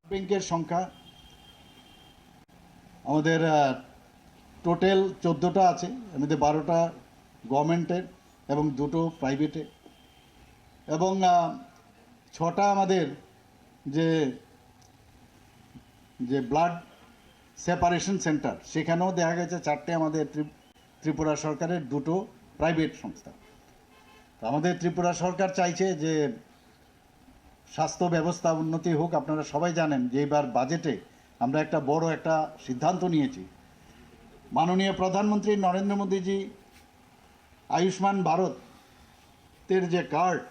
ব্যাংকের সংখ্যা আমাদের টোটাল 14টা আছে, আমাদের 12টা গভর্নমেন্টের এবং 2টো প্রাইভেটে, এবং 6টা আমাদের যে যে ব্লাড সেপারেশন সেন্টার, সেখানেও দেখা গেছে 4টে আমাদের ত্রিপুরা সরকারের, 2টো প্রাইভেট সংস্থা। তো আমাদের ত্রিপুরা সরকার চাইছে যে স্বাস্থ্য ব্যবস্থা উন্নতি হোক। আপনারা সবাই জানেন যে এবার বাজেটে আমরা একটা বড় একটা সিদ্ধান্ত নিয়েছি। মাননীয় প্রধানমন্ত্রী নরেন্দ্র মোদীজি আয়ুষ্মান ভারতের যে কার্ড,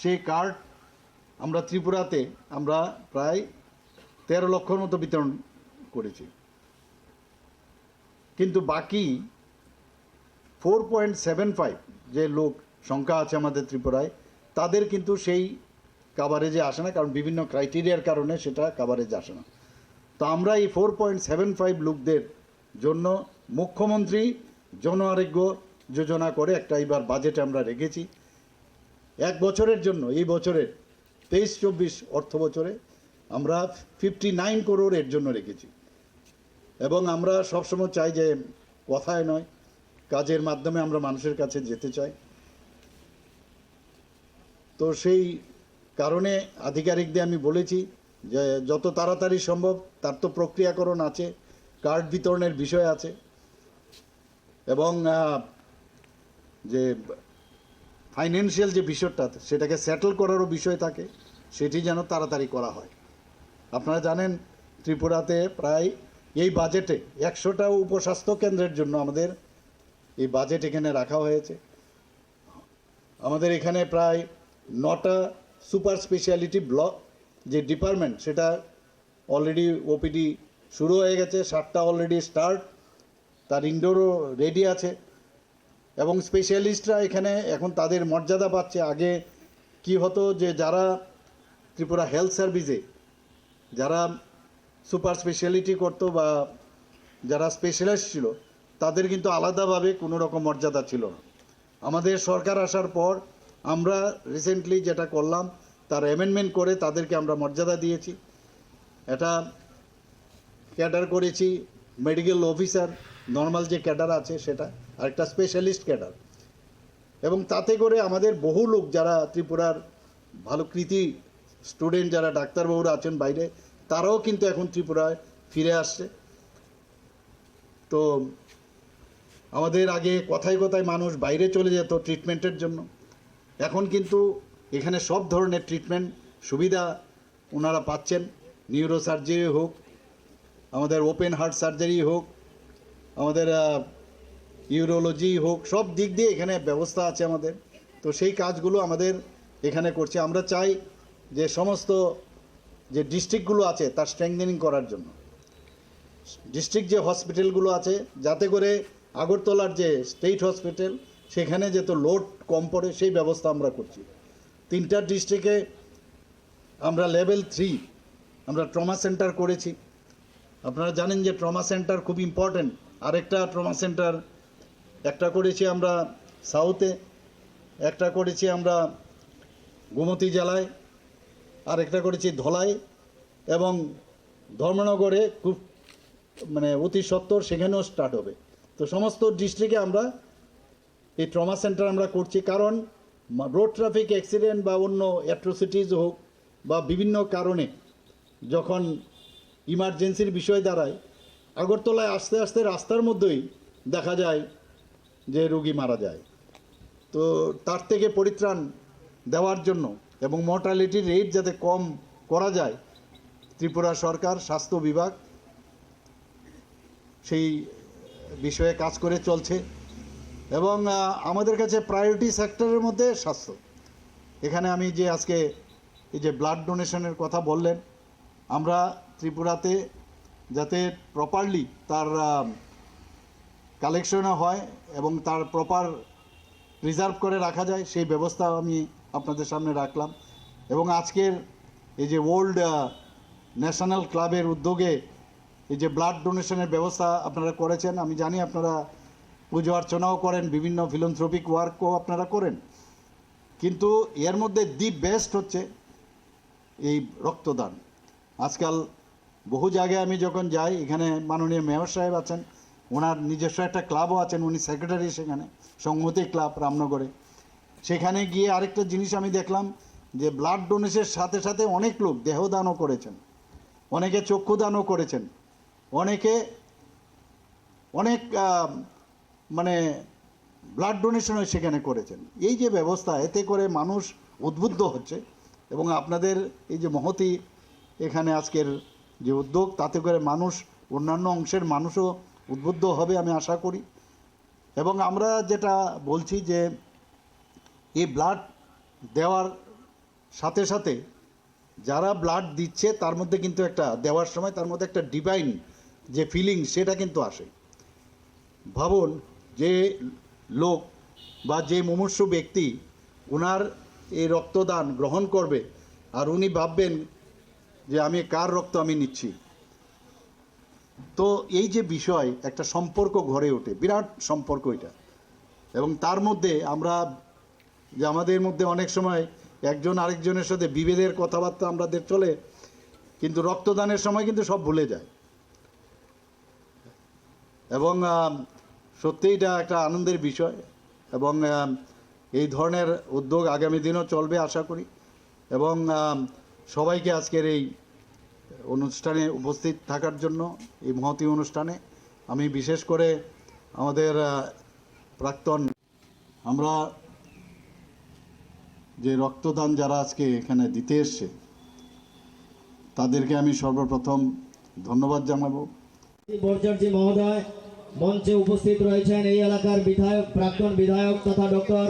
সেই কার্ড আমরা ত্রিপুরাতে আমরা প্রায় 13 লক্ষর মতো বিতরণ করেছি, কিন্তু বাকি 4.75 যে লোক সংখ্যা আছে আমাদের ত্রিপুরায়, তাদের কিন্তু সেই কাভারেজে আসে না, কারণ বিভিন্ন ক্রাইটেরিয়ার কারণে সেটা কাভারেজ আসে না। তো আমরা এই 4.75 লোকদের জন্য মুখ্যমন্ত্রী জন আরোগ্য যোজনা করে একটা এবার বাজেটে আমরা রেখেছি। 1 বছরের জন্য, এই বছরের 23-24 অর্থ বছরে আমরা 59 করোড় এর জন্য রেখেছি। এবং আমরা সবসময় চাই যে কথায় নয়, কাজের মাধ্যমে আমরা মানুষের কাছে যেতে চাই। তো সেই কারণে আধিকারিকদের আমি বলেছি যে যত তাড়াতাড়ি সম্ভব, তার তো প্রক্রিয়াকরণ আছে, কার্ড বিতরণের বিষয় আছে, এবং যে ফাইন্যান্সিয়াল যে বিষয়টা সেটাকে সেটেল করারও বিষয় থাকে, সেটি যেন তাড়াতাড়ি করা হয়। আপনারা জানেন ত্রিপুরাতে প্রায় এই বাজেটে 100টা উপস্বাস্থ্য কেন্দ্রের জন্য আমাদের এই বাজেট এখানে রাখা হয়েছে। আমাদের এখানে প্রায় 9টা সুপার স্পেশালিটি ব্লক যে ডিপার্টমেন্ট, সেটা অলরেডি ওপিডি শুরু হয়ে গেছে, 7টা অলরেডি স্টার্ট, তার ইনডোরও রেডি আছে, এবং স্পেশালিস্টরা এখানে এখন তাদের মর্যাদা পাচ্ছে। আগে কি হতো যে যারা ত্রিপুরা হেলথ সার্ভিসে যারা সুপার স্পেশালিটি করতো বা যারা স্পেশালিস্ট ছিল, তাদের কিন্তু আলাদাভাবে কোনো রকম মর্যাদা ছিল না। আমাদের সরকার আসার পর আমরা রিসেন্টলি যেটা করলাম, তার অ্যামেন্ডমেন্ট করে তাদেরকে আমরা মর্যাদা দিয়েছি। এটা ক্যাডার করেছি, মেডিকেল অফিসার নর্মাল যে ক্যাডার আছে সেটা, আর একটা স্পেশালিস্ট ক্যাডার, এবং তাতে করে আমাদের বহু লোক যারা ত্রিপুরার ভালো কৃতি স্টুডেন্ট, যারা ডাক্তারবাবুরা আছেন বাইরে, তারাও কিন্তু এখন ত্রিপুরায় ফিরে আসছে। তো আমাদের আগে কথায় কথায় মানুষ বাইরে চলে যেত ট্রিটমেন্টের জন্য, এখন কিন্তু এখানে সব ধরনের ট্রিটমেন্ট সুবিধা ওনারা পাচ্ছেন। নিউরো সার্জারি হোক, আমাদের ওপেন হার্ট সার্জারি হোক, আমাদের ইউরোলজি হোক, সব দিক দিয়ে এখানে ব্যবস্থা আছে আমাদের। তো সেই কাজগুলো আমাদের এখানে করছে। আমরা চাই যে সমস্ত যে ডিস্ট্রিক্টগুলো আছে তার স্ট্রেংথেনিং করার জন্য, ডিস্ট্রিক্ট যে হসপিটালগুলো আছে, যাতে করে আগরতলার যে স্টেট হসপিটাল সেখানে যেত লোড কম পড়ে, সেই ব্যবস্থা আমরা করছি। 3টা ডিস্ট্রিক্টে আমরা লেভেল 3 আমরা ট্রমা সেন্টার করেছি। আপনারা জানেন যে ট্রমা সেন্টার খুব ইম্পর্ট্যান্ট। আরেকটা ট্রমা সেন্টার একটা করেছি আমরা সাউথে, একটা করেছি আমরা গোমতী জেলায়, আর একটা করেছি ধলাই, এবং ধর্মনগরে খুব অতি সত্বর সেখানেও স্টার্ট হবে। তো সমস্ত ডিস্ট্রিক্টে আমরা এই ট্রমা সেন্টার আমরা করছি, কারণ রোড ট্রাফিক অ্যাক্সিডেন্ট বা অন্য অ্যাট্রোসিটিস হোক বা বিভিন্ন কারণে যখন ইমার্জেন্সির বিষয় দাঁড়ায়, আগরতলায় আস্তে আস্তে রাস্তার মধ্যেই দেখা যায় যে রোগী মারা যায়। তো তার থেকে পরিত্রাণ দেওয়ার জন্য এবং মর্টালিটি রেট যাতে কম করা যায়, ত্রিপুরা সরকার স্বাস্থ্য বিভাগ সেই বিষয়ে কাজ করে চলছে। এবং আমাদের কাছে প্রায়োরিটি সেক্টরের মধ্যে স্বাস্থ্য। এখানে আমি যে আজকে এই যে ব্লাড ডোনেশনের কথা বললেন, আমরা ত্রিপুরাতে যাতে প্রপারলি তার কালেকশনও হয় এবং তার প্রপার প্রিজার্ভ করে রাখা যায়, সেই ব্যবস্থা আমি আপনাদের সামনে রাখলাম। এবং আজকের এই যে ওল্ড ন্যাশনাল ক্লাবের উদ্যোগে এই যে ব্লাড ডোনেশনের ব্যবস্থা আপনারা করেছেন, আমি জানি আপনারা পুজো অর্চনাও করেন, বিভিন্ন ফিলান্থ্রপিক ওয়ার্কও আপনারা করেন। কিন্তু এর মধ্যে দি বেস্ট হচ্ছে এই রক্তদান। আজকাল বহু জায়গায় আমি যখন যাই, এখানে মাননীয় মেয়র সাহেব আছেন, ওনার নিজস্ব একটা ক্লাবও আছেন, উনি সেক্রেটারি সেখানে, সংহতি ক্লাব রামনগরে। সেখানে গিয়ে আরেকটা জিনিস আমি দেখলাম যে ব্লাড ডোনেশনের সাথে সাথে অনেক লোক দেহদানও করেছেন, অনেকে চক্ষুদানও করেছেন, অনেকে অনেক মানে ব্লাড ডোনেশনও সেখানে করেছেন। এই যে ব্যবস্থা, এতে করে মানুষ উদ্বুদ্ধ হচ্ছে, এবং আপনাদের এই যে মহতি এখানে আজকের যে উদ্যোগ, তাতে করে মানুষ, অন্যান্য অংশের মানুষও উদ্বুদ্ধ হবে আমি আশা করি। এবং আমরা যেটা বলছি যে এই ব্লাড দেওয়ার সাথে সাথে যারা ব্লাড দিচ্ছে তার মধ্যে কিন্তু একটা দেওয়ার সময় তার মধ্যে একটা ডিভাইন যে ফিলিং, সেটা কিন্তু আসে। ভাবুন যে লোক বা যে মুমূর্ষু ব্যক্তি ওনার এই রক্তদান গ্রহণ করবে, আর উনি ভাববেন যে আমি কার রক্ত আমি নিচ্ছি। তো এই যে বিষয়, একটা সম্পর্ক গড়ে ওঠে, বিরাট সম্পর্ক এটা। এবং তার মধ্যে আমরা যে আমাদের মধ্যে অনেক সময় একজন আরেকজনের সাথে বিভেদের কথাবার্তা আমাদের চলে, কিন্তু রক্তদানের সময় কিন্তু সব ভুলে যায়। এবং সত্যি এটা একটা আনন্দের বিষয়, এবং এই ধরনের উদ্যোগ আগামী দিনও চলবে আশা করি। এবং সবাইকে আজকের এই অনুষ্ঠানে উপস্থিত থাকার জন্য, এই মহতী অনুষ্ঠানে আমি বিশেষ করে আমাদের প্রাক্তন, আমরা যে রক্তদান যারা আজকে এখানে দিতে এসছে তাদেরকে আমি সর্বপ্রথম ধন্যবাদ জানাবো। বরচার্জি মহোদয় মঞ্চে উপস্থিত রয়েছেন, এই এলাকার বিধায়ক, প্রাক্তন বিধায়ক তথা ডক্টর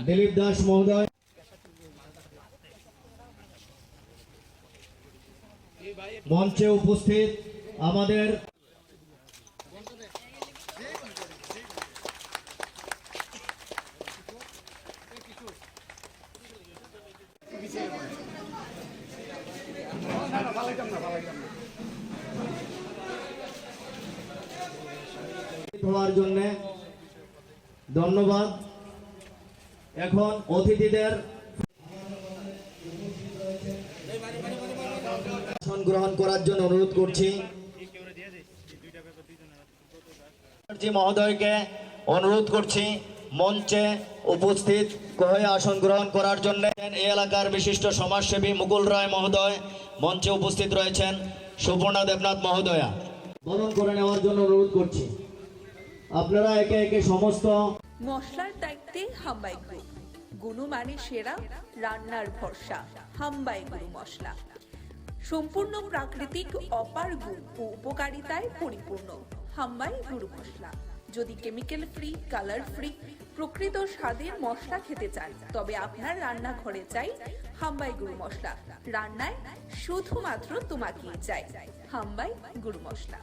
দিলীপ দাস মহোদয়। মঞ্চে উপস্থিত আমাদের হওয়ার জন্য ধন্যবাদ। এখন অতিথিদের আসন গ্রহণ করার জন্য অনুরোধ করছি। মহোদয়কে অনুরোধ করছি মঞ্চে উপস্থিত হয়ে আসন গ্রহণ করার জন্য। এই এলাকার বিশিষ্ট সমাজসেবী মুকুল রায় মহোদয় মঞ্চে উপস্থিত রয়েছেন। সুপর্ণা দেবনাথ মহোদয়া বরণ করে নেওয়ার জন্য অনুরোধ করছি। আপনারা একে একে সমস্ত মশলার দায়িত্বে হাম্বাই গ্রুপ, গুণমানে সেরা, রান্নার ভরসা। হাম্বাই গুরু মশলা সম্পূর্ণ প্রাকৃতিক, অপার গুণ ও উপকারিতায় পরিপূর্ণ। হাম্বাই গুরু মশলা। যদি কেমিক্যাল ফ্রি, কালার ফ্রি, প্রকৃত স্বাদের মশলা খেতে চান, তবে আপনার রান্নাঘরে চাই হাম্বাই গুরু মশলা। রান্নায় শুধুমাত্র তোমাকেই চাই হাম্বাই গুরু মশলা।